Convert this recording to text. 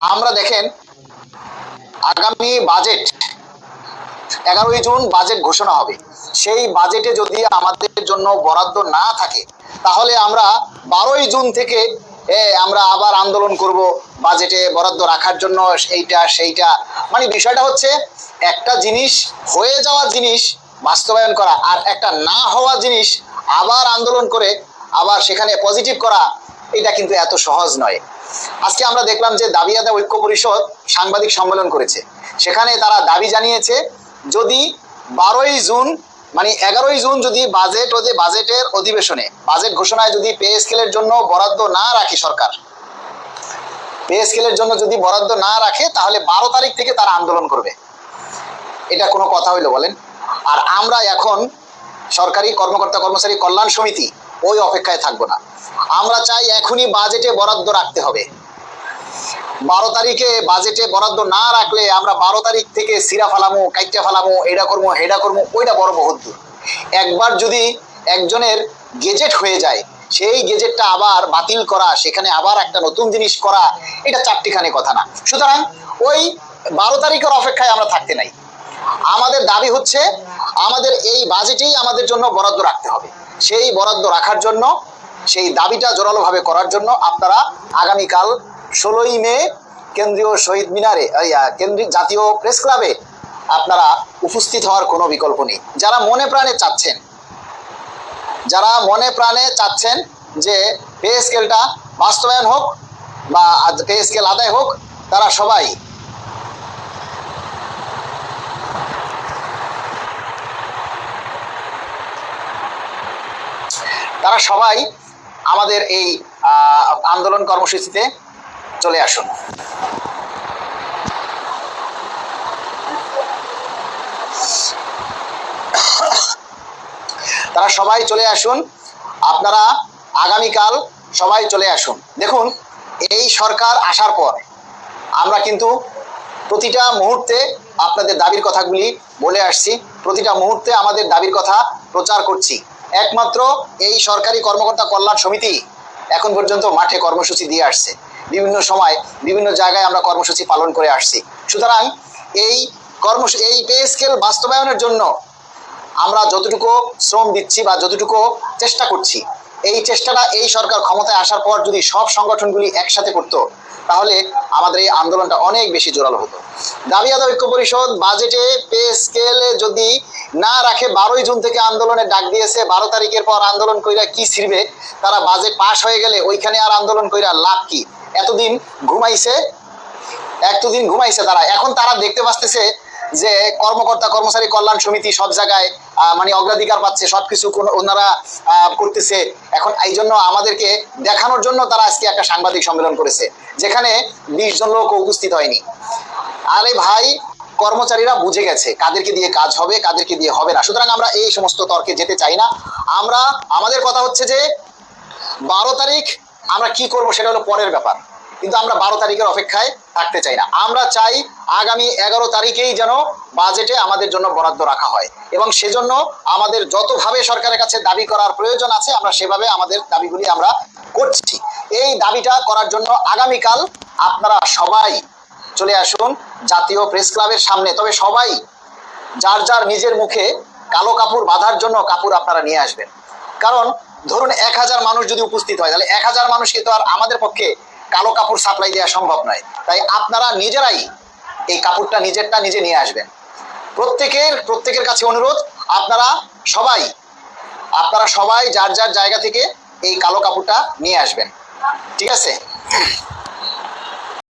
আমরা দেখেন আগামী বাজেট 11ই জুন বাজেট ঘোষণা হবে। সেই বাজেটে যদি আমাদের জন্য বরাদ্দ না থাকে তাহলে আমরা 12ই জুন থেকে আমরা আবার আন্দোলন করব বাজেটে বরাদ্দ রাখার জন্য, এইটা সেইটা। মানে বিষয়টা হচ্ছে একটা জিনিস হয়ে যাওয়া জিনিস বাস্তবায়ন করা আর একটা না হওয়া জিনিস আবার আন্দোলন করে আবার সেখানে পজিটিভ করা, এটা কিন্তু এত সহজ নয়। আজকে আমরা দেখলাম যে দাবি আদায় ঐক্য পরিষদ সাংবাদিক সম্মেলন করেছে। সেখানে তারা দাবি জানিয়েছে যদি 12ই জুন মানে 11ই জুন যদি বাজেটের অধিবেশনে বাজেট ঘোষণায় যদি পে স্কেলের জন্য বরাদ্দ না রাখে, সরকার পে স্কেলের জন্য যদি বরাদ্দ না রাখে তাহলে 12 তারিখ থেকে তারা আন্দোলন করবে। এটা কোনো কথা হইলো বলেন? আর আমরা এখন সরকারি কর্মকর্তা কর্মচারী কল্যাণ সমিতি ওই অপেক্ষায় থাকবো না। আমরা চাই এখনই বাজেটে বরাদ্দ রাখতে হবে। 12 তারিখে বাজেটে বরাদ্দ না রাখলে আমরা 12 তারিখ থেকে সিরা ফালামো, কাইটা ফালামো, এটা করবো হেডা করবো, ওইটা বড় বহুত দূর। একবার যদি একজনের গেজেট হয়ে যায়, সেই গেজেটটা আবার বাতিল করা, সেখানে আবার একটা নতুন জিনিস করা, এটা চারটিখানি কথা না। সুতরাং ওই 12 তারিখের অপেক্ষায় আমরা থাকতে নাই। আমাদের দাবি হচ্ছে আমাদের এই বাজেটেই আমাদের জন্য বরাদ্দ রাখতে হবে। সেই বরাদ্দ রাখার জন্য, সেই দাবিটা জোরালোভাবে করার জন্য আপনারা আগামীকাল 16ই মে কেন্দ্রীয় শহীদ মিনারে, কেন্দ্রীয় জাতীয় প্রেস ক্লাবে আপনারা উপস্থিত হওয়ার কোনো বিকল্প নেই। যারা মনে প্রাণে চাচ্ছেন যে পে স্কেলটা বাস্তবায়ন হোক বা পে স্কেল আদায় হোক, তারা সবাই আমাদের এই আন্দোলন কর্মসূচিতে চলে আসুন। তারা সবাই চলে আসুন, আপনারা আগামীকাল সবাই চলে আসুন। দেখুন, এই সরকার আসার পর আমরা কিন্তু প্রতিটা মুহূর্তে আপনাদের দাবির কথাগুলি বলে আসছি, প্রতিটা মুহূর্তে আমাদের দাবির কথা প্রচার করছি। একমাত্র এই সরকারি কর্মকর্তা কল্যাণ সমিতি এখন পর্যন্ত মাঠে কর্মসূচি দিয়ে আসছে। বিভিন্ন সময় বিভিন্ন জায়গায় আমরা কর্মসূচি পালন করে আসছি। সুতরাং এই পে স্কেল বাস্তবায়নের জন্য আমরা যতটুকু শ্রম দিচ্ছি বা যতটুকু চেষ্টা করছি, এই চেষ্টাটা এই সরকার ক্ষমতায় আসার পর যদি সব সংগঠনগুলি একসাথে করতো তাহলে আমাদের এই আন্দোলনটা অনেক বেশি জোরালো হতো। দাবি আদায় ঐক্য পরিষদ বাজেটে পে স্কেলে যদি না রাখে 12ই জুন থেকে আন্দোলনের ডাক দিয়েছে। 12 তারিখের পর আন্দোলন কইরা কি ছিড়বে? তারা বাজেট পাশ হয়ে গেলে ওইখানে আর আন্দোলন কইরা লাভ কি? এতদিন ঘুমাইছে তারা। এখন তারা দেখতে পাচ্ছে যে কর্মকর্তা কর্মচারী কল্যাণ সমিতি সব জায়গায় মানে অগ্রাধিকার পাচ্ছে, সবকিছু ওনারা করতেছে। এখন এই জন্য আমাদেরকে দেখানোর জন্য তারা আজকে একটা সাংবাদিক সম্মেলন করেছে, যেখানে 20 জন লোক উপস্থিত হয়নি। আরে ভাই, কর্মচারীরা বুঝে গেছে কাদেরকে দিয়ে কাজ হবে, কাদেরকে দিয়ে হবে না। সুতরাং আমরা এই সমস্ত তর্কে যেতে চাই না। আমাদের কথা হচ্ছে যে 12 তারিখ আমরা কি করব সেটা হলো পরের ব্যাপার, কিন্তু আমরা 12 তারিখের অপেক্ষায় থাকতে চাই না। আমরা চাই আগামী 11 তারিখেই যেন বাজেটে আমাদের জন্য বরাদ্দ রাখা হয়, এবং সেজন্য আমাদের যতভাবে সরকারের কাছে দাবি করার প্রয়োজন আছে আমরা সেভাবে আমাদের দাবিগুলি আমরা করছি। এই দাবিটা করার জন্য আগামীকাল আপনারা সবাই চলে আসুন জাতীয় প্রেস ক্লাবের সামনে। তবে সবাই যার যার নিজের মুখে কালো কাপড় বাঁধার জন্য কাপড় আপনারা নিয়ে আসবেন। কারণ ধরুন 1000 মানুষ যদি উপস্থিত হয়, তাহলে 1000 মানুষকে তো আর আমাদের পক্ষে কালো কাপড় সাপ্লাই দেওয়া সম্ভব নয়। তাই আপনারা নিজেরাই এই কাপড়টা নিজেরটা নিজে নিয়ে আসবেন। প্রত্যেকের কাছে অনুরোধ, আপনারা সবাই যার যার জায়গা থেকে এই কালো কাপড়টা নিয়ে আসবেন। ঠিক আছে?